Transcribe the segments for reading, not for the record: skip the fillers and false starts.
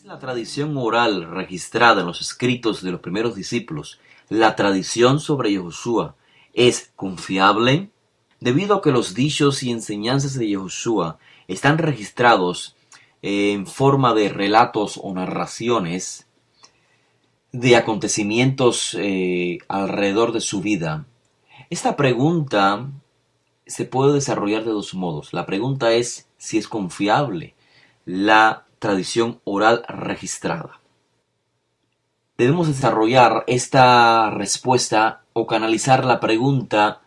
La tradición oral registrada en los escritos de los primeros discípulos, la tradición sobre Yahushua, es confiable debido a que los dichos y enseñanzas de Yahushua están registrados en forma de relatos o narraciones de acontecimientos alrededor de su vida. Esta pregunta se puede desarrollar de dos modos. La pregunta es si es confiable la tradición oral registrada. Debemos desarrollar esta respuesta o canalizar la pregunta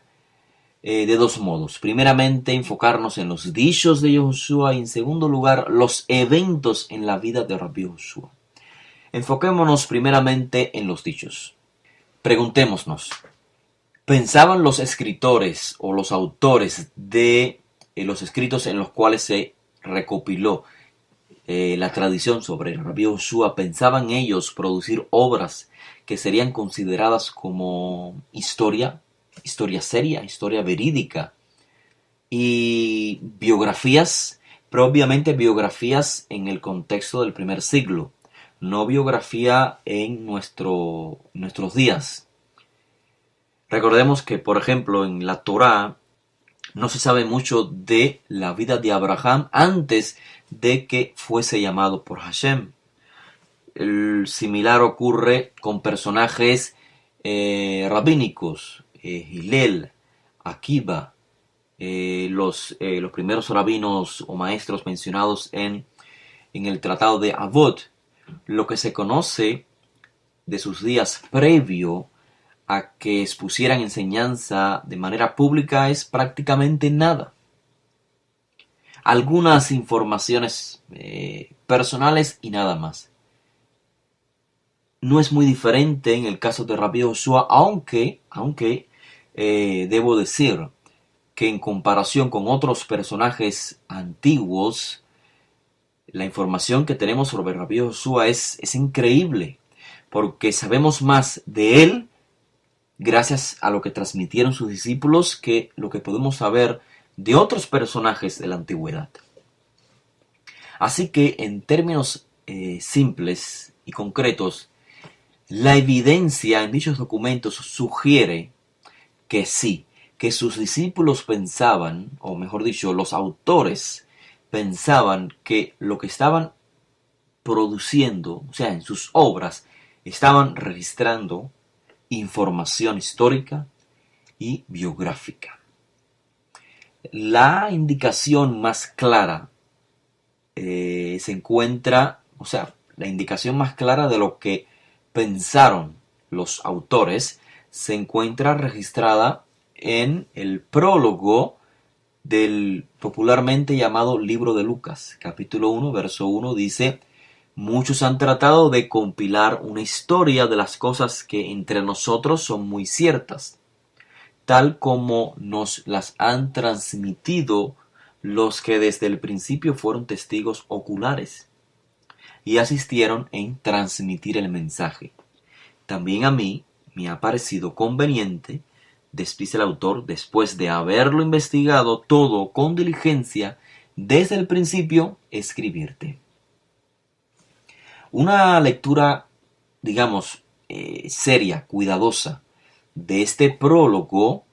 de dos modos. Primeramente, enfocarnos en los dichos de Yahushua y en segundo lugar, los eventos en la vida de Rabbi Yahushua. Enfoquémonos primeramente en los dichos. Preguntémonos, ¿pensaban los escritores o los autores de los escritos en los cuales se recopiló la tradición sobre Rabbi Yahushua, pensaban ellos producir obras que serían consideradas como historia seria, historia verídica y biografías, pero obviamente biografías en el contexto del primer siglo, no biografía en nuestros días? Recordemos que, por ejemplo, en la Torá no se sabe mucho de la vida de Abraham antes de que fuese llamado por Hashem. El similar ocurre con personajes rabínicos, Hillel, Akiva, los primeros rabinos o maestros mencionados en el tratado de Avot. Lo que se conoce de sus días previo a que expusieran enseñanza de manera pública es prácticamente nada. Algunas informaciones personales y nada más. No es muy diferente en el caso de Rabbi Yahushua, aunque debo decir que en comparación con otros personajes antiguos, la información que tenemos sobre Rabbi Yahushua es increíble, porque sabemos más de él gracias a lo que transmitieron sus discípulos que lo que podemos saber de otros personajes de la antigüedad. Así que en términos simples y concretos, la evidencia en dichos documentos sugiere que sí, que sus discípulos pensaban, o mejor dicho, los autores pensaban que lo que estaban produciendo, o sea, en sus obras, estaban registrando información histórica y biográfica. La indicación más clara se encuentra, la indicación más clara de lo que pensaron los autores se encuentra registrada en el prólogo del popularmente llamado Libro de Lucas, capítulo 1, verso 1, dice: muchos han tratado de compilar una historia de las cosas que entre nosotros son muy ciertas, tal como nos las han transmitido los que desde el principio fueron testigos oculares y asistieron en transmitir el mensaje. También a mí me ha parecido conveniente, dice el autor, después de haberlo investigado todo con diligencia desde el principio, escribirte. Una lectura, seria, cuidadosa de este prólogo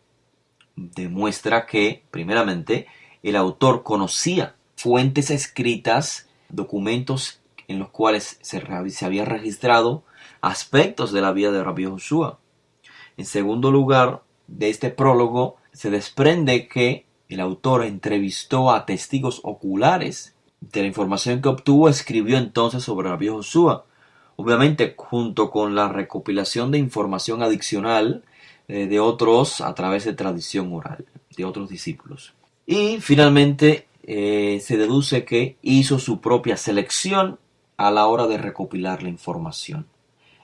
demuestra que, primeramente, el autor conocía fuentes escritas, documentos en los cuales se había registrado aspectos de la vida de Rabbi Yahushua. En segundo lugar, de este prólogo se desprende que el autor entrevistó a testigos oculares. De la información que obtuvo, escribió entonces sobre Rabbi Yahushua. Obviamente, junto con la recopilación de información adicional de otros a través de tradición oral, de otros discípulos. Y finalmente, se deduce que hizo su propia selección a la hora de recopilar la información.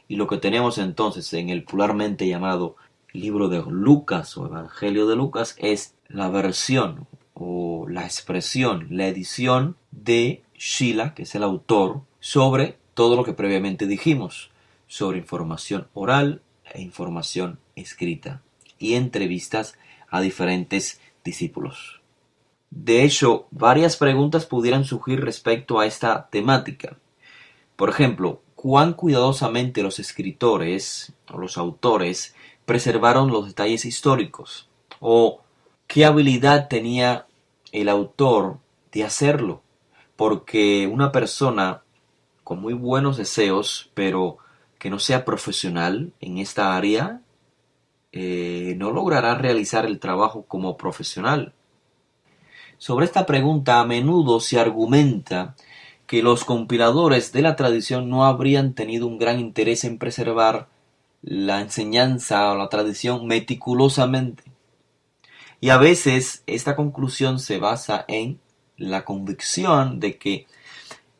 Y lo que tenemos entonces en el popularmente llamado Libro de Lucas o Evangelio de Lucas es la versión o la expresión, la edición de Shila, que es el autor, sobre todo lo que previamente dijimos, sobre información oral e información escrita y entrevistas a diferentes discípulos. De hecho, varias preguntas pudieran surgir respecto a esta temática. Por ejemplo, cuán cuidadosamente los escritores o los autores preservaron los detalles históricos, o qué habilidad tenía el autor de hacerlo, porque una persona con muy buenos deseos, pero que no sea profesional en esta área, no logrará realizar el trabajo como profesional. Sobre esta pregunta a menudo se argumenta que los compiladores de la tradición no habrían tenido un gran interés en preservar la enseñanza o la tradición meticulosamente. Y a veces esta conclusión se basa en la convicción de que,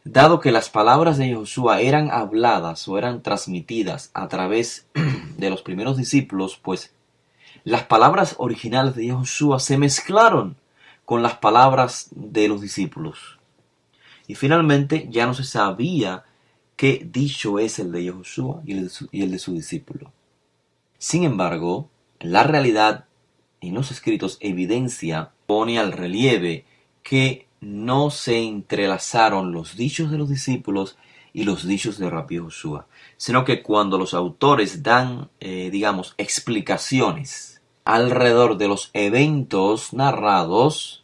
dado que las palabras de Josué eran habladas o eran transmitidas a través de los primeros discípulos, pues las palabras originales de Josué se mezclaron con las palabras de los discípulos. Y finalmente ya no se sabía qué dicho es el de Josué y el de su discípulo. Sin embargo, la realidad en los escritos evidencia, pone al relieve que no se entrelazaron los dichos de los discípulos y los dichos de Rabbi Josué, sino que cuando los autores dan, explicaciones alrededor de los eventos narrados,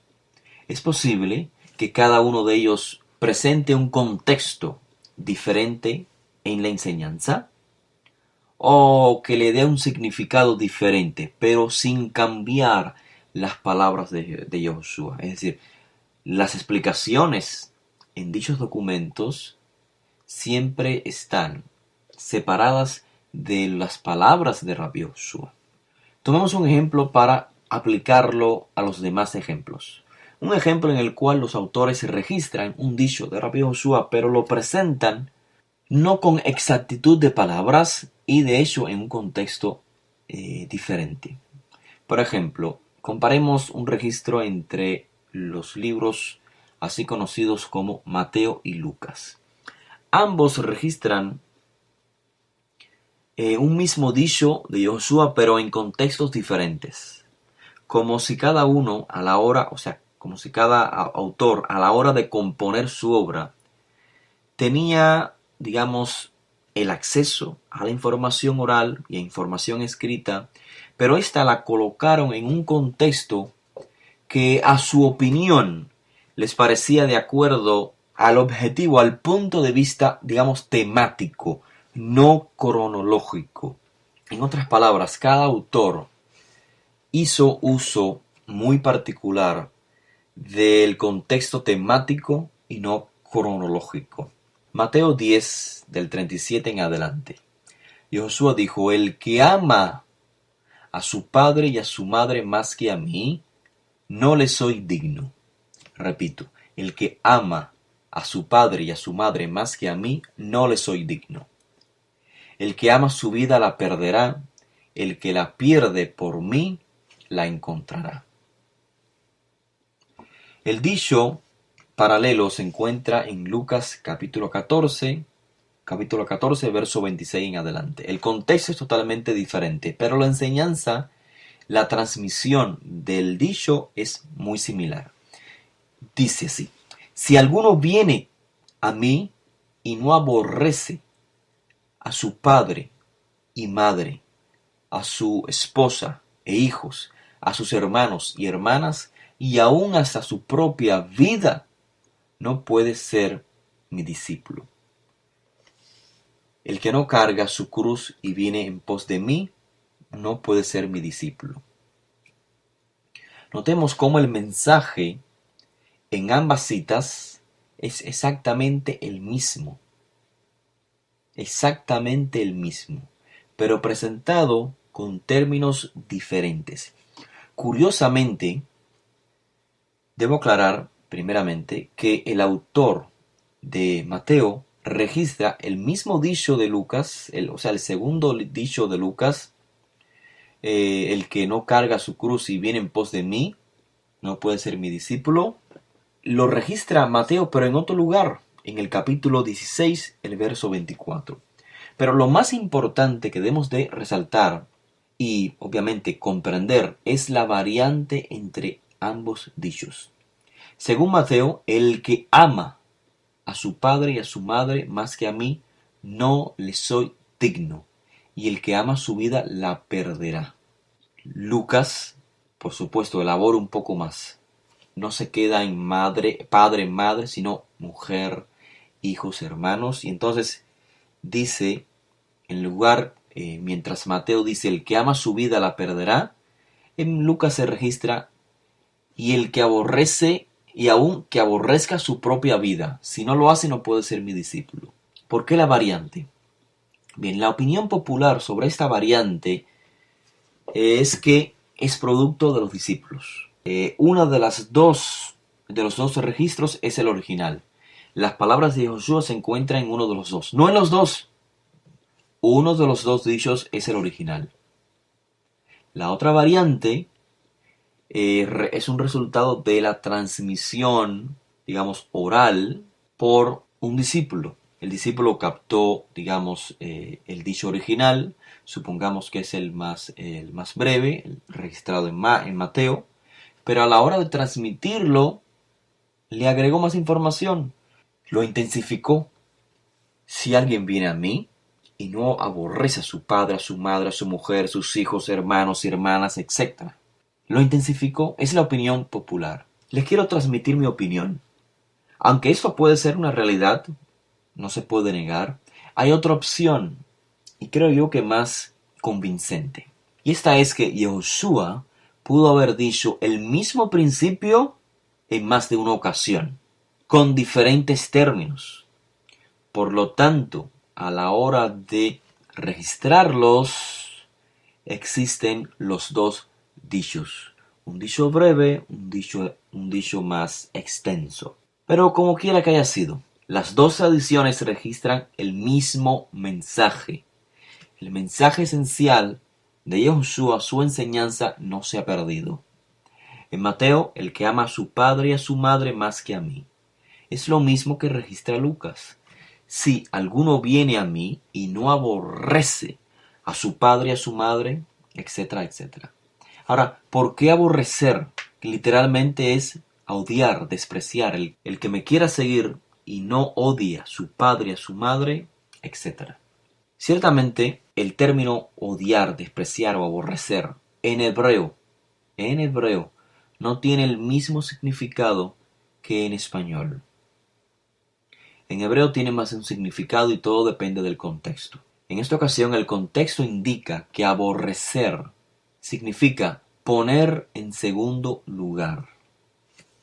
es posible que cada uno de ellos presente un contexto diferente en la enseñanza, o que le dé un significado diferente, pero sin cambiar las palabras de Josué. Es decir, las explicaciones en dichos documentos siempre están separadas de las palabras de Rabbi Josué. Tomemos un ejemplo para aplicarlo a los demás ejemplos. Un ejemplo en el cual los autores registran un dicho de Rabbi Josué, pero lo presentan no con exactitud de palabras y de hecho en un contexto diferente. Por ejemplo, comparemos un registro entre los libros así conocidos como Mateo y Lucas. Ambos registran un mismo dicho de Josué, pero en contextos diferentes, como si cada uno a la hora, como si cada autor a la hora de componer su obra tenía, el acceso a la información oral y a información escrita, pero esta la colocaron en un contexto que a su opinión les parecía de acuerdo al objetivo, al punto de vista, temático, no cronológico. En otras palabras, cada autor hizo uso muy particular del contexto temático y no cronológico. Mateo 10, del 37 en adelante. Y Josué dijo: el que ama a su padre y a su madre más que a mí, no le soy digno. Repito, el que ama a su padre y a su madre más que a mí, no le soy digno. El que ama su vida la perderá, el que la pierde por mí, la encontrará. El dicho paralelo se encuentra en Lucas capítulo 14, verso 26 en adelante. El contexto es totalmente diferente, pero la enseñanza, la transmisión del dicho es muy similar. Dice así: si alguno viene a mí y no aborrece a su padre y madre, a su esposa e hijos, a sus hermanos y hermanas, y aún hasta su propia vida, no puede ser mi discípulo. El que no carga su cruz y viene en pos de mí, no puede ser mi discípulo. Notemos cómo el mensaje en ambas citas es exactamente el mismo, pero presentado con términos diferentes. Curiosamente, debo aclarar primeramente que el autor de Mateo registra el mismo dicho de Lucas, el segundo dicho de Lucas, el que no carga su cruz y viene en pos de mí, no puede ser mi discípulo. Lo registra Mateo, pero en otro lugar, en el capítulo 16, el verso 24. Pero lo más importante que debemos de resaltar y obviamente comprender es la variante entre ambos dichos. Según Mateo, el que ama a su padre y a su madre más que a mí, no le soy digno, y el que ama su vida la perderá. Lucas, por supuesto, elabora un poco más. No se queda en madre, padre, madre, sino mujer, hijos, hermanos. Y entonces dice, en lugar, mientras Mateo dice, el que ama su vida la perderá, en Lucas se registra, y el que aborrece, y aun que aborrezca su propia vida, si no lo hace no puede ser mi discípulo. ¿Por qué la variante? Bien, la opinión popular sobre esta variante es que es producto de los discípulos. Una de los dos registros es el original. Las palabras de Josué se encuentran en uno de los dos. No en los dos. Uno de los dos dichos es el original. La otra variante es un resultado de la transmisión, digamos, oral por un discípulo. El discípulo captó, digamos, el dicho original, supongamos que es el más breve, el registrado en Mateo, pero a la hora de transmitirlo, le agregó más información, lo intensificó. Si alguien viene a mí y no aborrece a su padre, a su madre, a su mujer, sus hijos, hermanos y hermanas, etc. Lo intensificó, es la opinión popular. Les quiero transmitir mi opinión. Aunque esto puede ser una realidad, no se puede negar, hay otra opción, y creo yo que más convincente. Y esta es que Yahushua pudo haber dicho el mismo principio en más de una ocasión, con diferentes términos. Por lo tanto, a la hora de registrarlos, existen los dos dichos. Un dicho breve, un dicho más extenso. Pero como quiera que haya sido, las dos tradiciones registran el mismo mensaje. El mensaje esencial de Yahushua, su enseñanza, no se ha perdido. En Mateo, el que ama a su padre y a su madre más que a mí. Es lo mismo que registra Lucas. Si alguno viene a mí y no aborrece a su padre y a su madre, etcétera, etcétera. Ahora, ¿por qué aborrecer? Que literalmente es odiar, despreciar. El que me quiera seguir y no odia a su padre y a su madre, etcétera. Ciertamente, el término odiar, despreciar o aborrecer en hebreo, no tiene el mismo significado que en español. En hebreo tiene más un significado y todo depende del contexto. En esta ocasión el contexto indica que aborrecer significa poner en segundo lugar.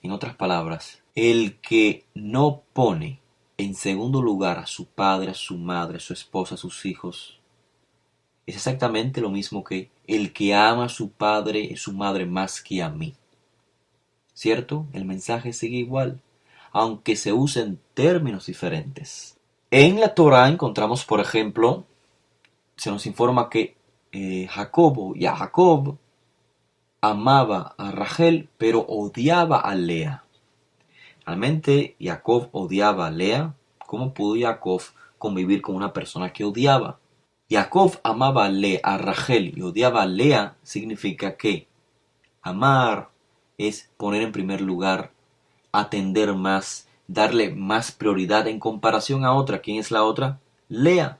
En otras palabras, el que no pone en segundo lugar a su padre, a su madre, a su esposa, a sus hijos, es exactamente lo mismo que el que ama a su padre y su madre más que a mí. ¿Cierto? El mensaje sigue igual, aunque se usen términos diferentes. En la Torah encontramos, por ejemplo, se nos informa que Jacob amaba a Rachel, pero odiaba a Lea. Realmente Jacob odiaba a Lea. ¿Cómo pudo Jacob convivir con una persona que odiaba? Jacob amaba a Rachel y odiaba a Lea, significa que amar es poner en primer lugar, atender más, darle más prioridad en comparación a otra. ¿Quién es la otra? Lea.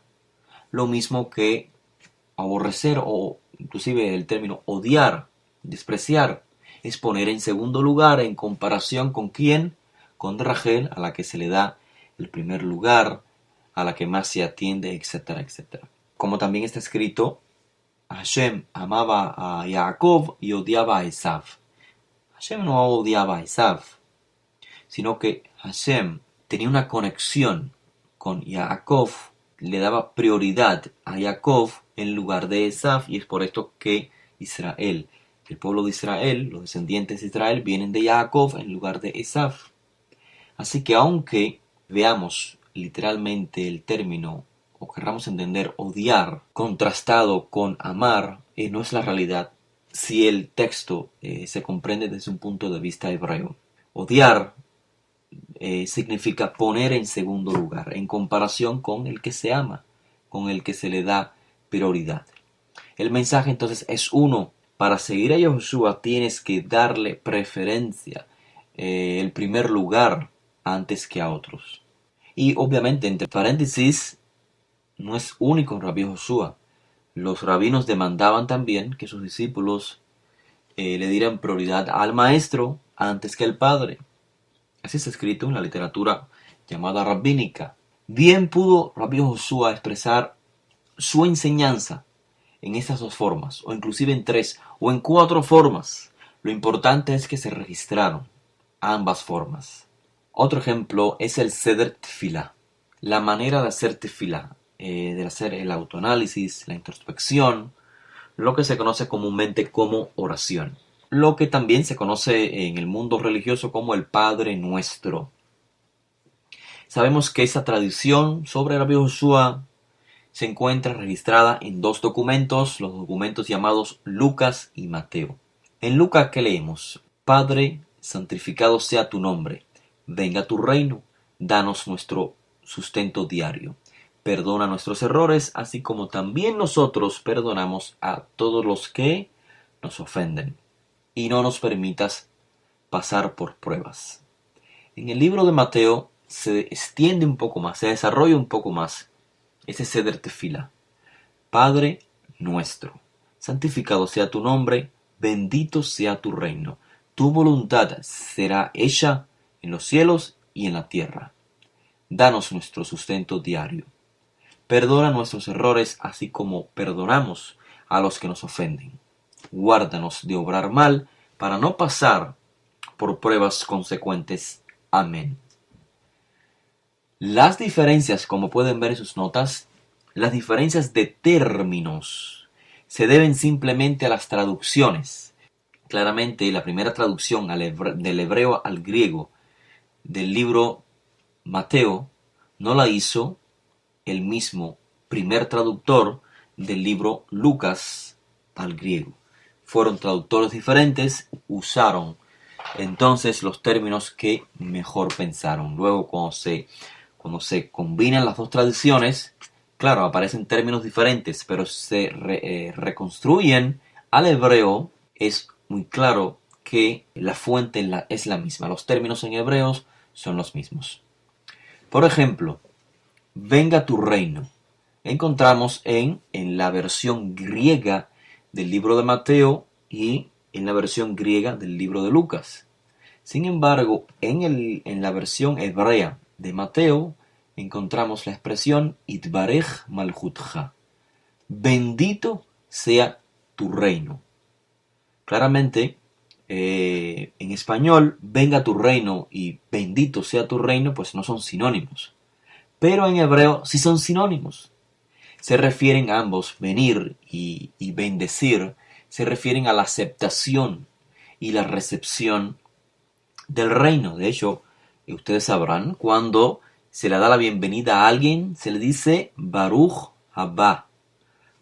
Lo mismo que aborrecer o inclusive el término odiar, despreciar, es poner en segundo lugar en comparación con quién, con Rachel, a la que se le da el primer lugar, a la que más se atiende, etcétera, etcétera. Como también está escrito, Hashem amaba a Jacob y odiaba a Esav. Hashem no odiaba a Esav, sino que Hashem tenía una conexión con Jacob, le daba prioridad a Jacob en lugar de Esav, y es por esto que Israel, el pueblo de Israel, los descendientes de Israel, vienen de Jacob en lugar de Esav. Así que aunque veamos literalmente el término, o querramos entender odiar, contrastado con amar, no es la realidad si el texto se comprende desde un punto de vista hebreo. Odiar significa poner en segundo lugar, en comparación con el que se ama, con el que se le da prioridad. El mensaje entonces es uno: para seguir a Yahushua tienes que darle preferencia, el primer lugar antes que a otros. Y obviamente, entre paréntesis, no es único en Rabbi Joshua. Los rabinos demandaban también que sus discípulos le dieran prioridad al maestro antes que al padre. Así está escrito en la literatura llamada rabínica. Bien pudo Rabbi Joshua expresar su enseñanza en estas dos formas, o inclusive en tres, o en cuatro formas. Lo importante es que se registraron ambas formas. Otro ejemplo es el Seder Tefilá. La manera de hacer Tefilá, de hacer el autoanálisis, la introspección, lo que se conoce comúnmente como oración. Lo que también se conoce en el mundo religioso como el Padre Nuestro. Sabemos que esa tradición sobre Rabbi Joshua se encuentra registrada en dos documentos, los documentos llamados Lucas y Mateo. En Lucas, ¿qué leemos? Padre, santificado sea tu nombre, venga tu reino, danos nuestro sustento diario. Perdona nuestros errores, así como también nosotros perdonamos a todos los que nos ofenden. Y no nos permitas pasar por pruebas. En el libro de Mateo se extiende un poco más, se desarrolla un poco más ese Seder Tefilá. Padre nuestro, santificado sea tu nombre, bendito sea tu reino. Tu voluntad será hecha en los cielos y en la tierra. Danos nuestro sustento diario. Perdona nuestros errores, así como perdonamos a los que nos ofenden. Guárdanos de obrar mal, para no pasar por pruebas consecuentes. Amén. Las diferencias, como pueden ver en sus notas, las diferencias de términos se deben simplemente a las traducciones. Claramente, la primera traducción del hebreo al griego del libro Mateo no la hizo el mismo primer traductor del libro Lucas al griego. Fueron traductores diferentes, usaron entonces los términos que mejor pensaron. Luego, cuando se combinan las dos tradiciones, claro, aparecen términos diferentes, pero se reconstruyen al hebreo. Es muy claro que la fuente es la misma. Los términos en hebreos son los mismos. Por ejemplo, venga tu reino. Encontramos en la versión griega del libro de Mateo y en la versión griega del libro de Lucas. Sin embargo, en la versión hebrea de Mateo encontramos la expresión Itbarech Malchutja. Bendito sea tu reino. Claramente, en español, venga tu reino y bendito sea tu reino, pues no son sinónimos. Pero en hebreo sí son sinónimos. Se refieren a ambos, venir y bendecir, se refieren a la aceptación y la recepción del reino. De hecho, ustedes sabrán, cuando se le da la bienvenida a alguien, se le dice Baruch Haba.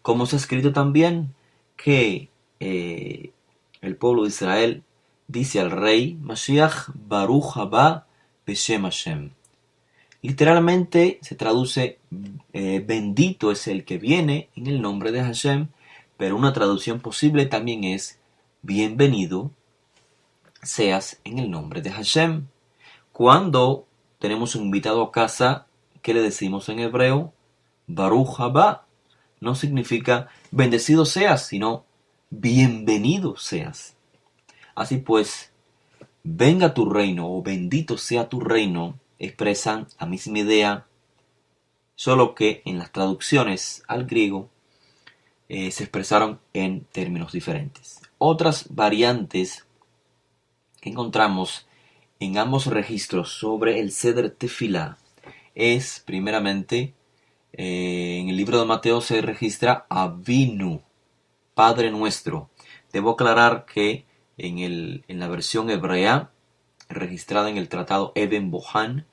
Como se ha escrito también que el pueblo de Israel dice al rey Mashiach Baruch Haba Beshem Hashem. Literalmente se traduce bendito es el que viene en el nombre de Hashem, pero una traducción posible también es bienvenido seas en el nombre de Hashem. Cuando tenemos un invitado a casa, ¿qué le decimos en hebreo? Baruch haba. No significa bendecido seas, sino bienvenido seas. Así pues, venga tu reino o bendito sea tu reino expresan la misma idea, solo que en las traducciones al griego se expresaron en términos diferentes. Otras variantes que encontramos en ambos registros sobre el Seder Tefilá es, primeramente, en el libro de Mateo se registra Avinu, Padre Nuestro. Debo aclarar que en la versión hebrea, registrada en el tratado Eben Bohan,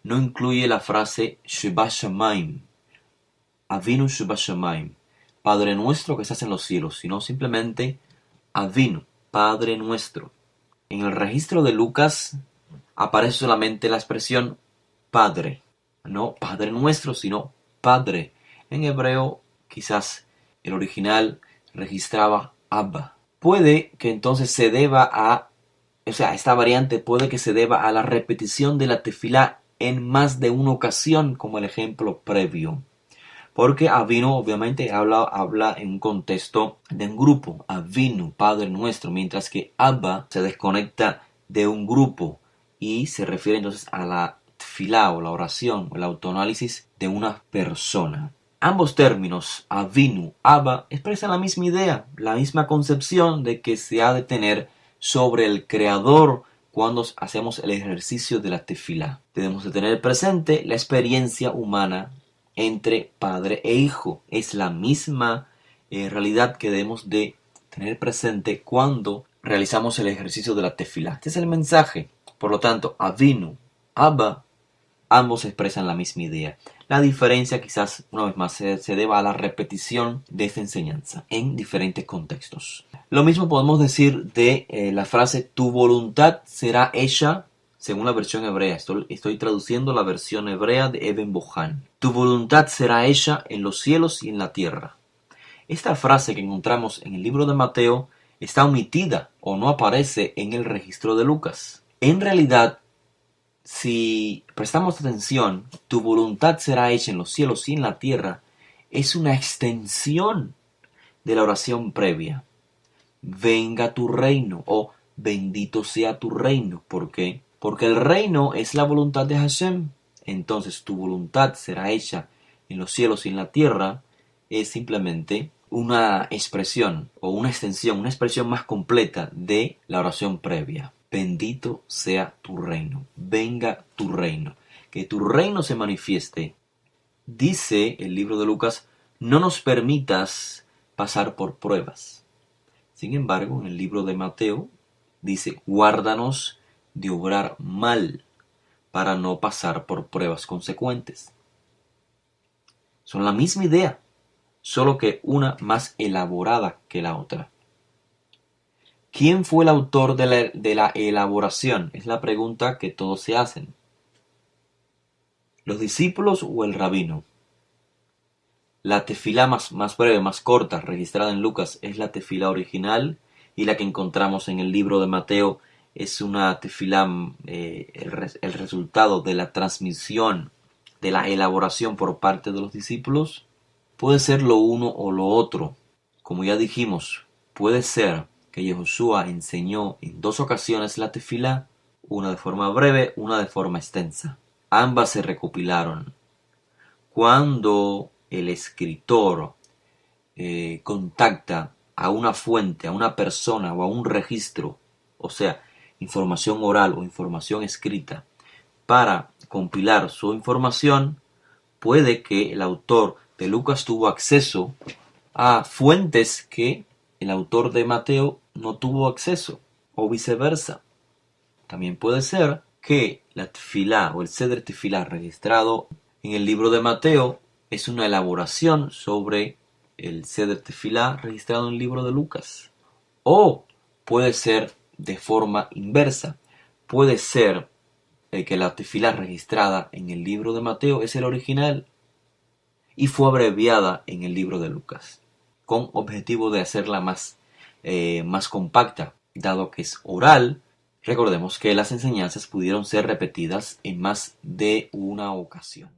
no incluye la frase Sheba Shamayim, Avinu Sheba Shamayim, Padre Nuestro que estás en los cielos, sino simplemente Avinu, Padre Nuestro. En el registro de Lucas aparece solamente la expresión Padre, no Padre Nuestro, sino Padre. En hebreo, quizás el original registraba Abba. Puede que entonces se deba esta variante puede que se deba a la repetición de la tefilá en más de una ocasión, como el ejemplo previo. Porque Avinu obviamente habla en un contexto de un grupo, Avinu, Padre Nuestro, mientras que Abba se desconecta de un grupo y se refiere entonces a la tefilá o la oración o el autoanálisis de una persona. Ambos términos, Avinu, Abba, expresan la misma idea, la misma concepción de que se ha de tener sobre el Creador cuando hacemos el ejercicio de la tefilá. Debemos de tener presente la experiencia humana entre padre e hijo. Es la misma realidad que debemos de tener presente cuando realizamos el ejercicio de la tefilá. Este es el mensaje. Por lo tanto, Avinu, Abba, ambos expresan la misma idea. La diferencia quizás una vez más se deba a la repetición de esta enseñanza en diferentes contextos. Lo mismo podemos decir de la frase tu voluntad será hecha según la versión hebrea. Estoy traduciendo la versión hebrea de Eben Bohan. Tu voluntad será hecha en los cielos y en la tierra. Esta frase que encontramos en el libro de Mateo está omitida o no aparece en el registro de Lucas. En realidad, si prestamos atención, tu voluntad será hecha en los cielos y en la tierra, es una extensión de la oración previa. Venga tu reino o bendito sea tu reino. ¿Por qué? Porque el reino es la voluntad de Hashem. Entonces tu voluntad será hecha en los cielos y en la tierra es simplemente una expresión o una extensión, una expresión más completa de la oración previa. Bendito sea tu reino, venga tu reino, que tu reino se manifieste. Dice el libro de Lucas, no nos permitas pasar por pruebas. Sin embargo, en el libro de Mateo dice, guárdanos de obrar mal para no pasar por pruebas consecuentes. Son la misma idea, solo que una más elaborada que la otra. ¿Quién fue el autor de la elaboración? Es la pregunta que todos se hacen. ¿Los discípulos o el rabino? La tefilá más breve, más corta, registrada en Lucas, es la tefilá original, y la que encontramos en el libro de Mateo es una tefilá, el resultado de la transmisión, de la elaboración por parte de los discípulos. Puede ser lo uno o lo otro. Como ya dijimos, puede ser que Yehoshua enseñó en dos ocasiones la tefilá, una de forma breve, una de forma extensa. Ambas se recopilaron. Cuando el escritor contacta a una fuente, a una persona o a un registro, o sea, información oral o información escrita, para compilar su información, puede que el autor de Lucas tuvo acceso a fuentes que el autor de Mateo no tuvo acceso, o viceversa. También puede ser que la tefilá o el seder tefilá registrado en el libro de Mateo es una elaboración sobre el seder tefilá registrado en el libro de Lucas. O puede ser de forma inversa. Puede ser que la tefilá registrada en el libro de Mateo es el original y fue abreviada en el libro de Lucas, con objetivo de hacerla más compacta, dado que es oral. Recordemos que las enseñanzas pudieron ser repetidas en más de una ocasión.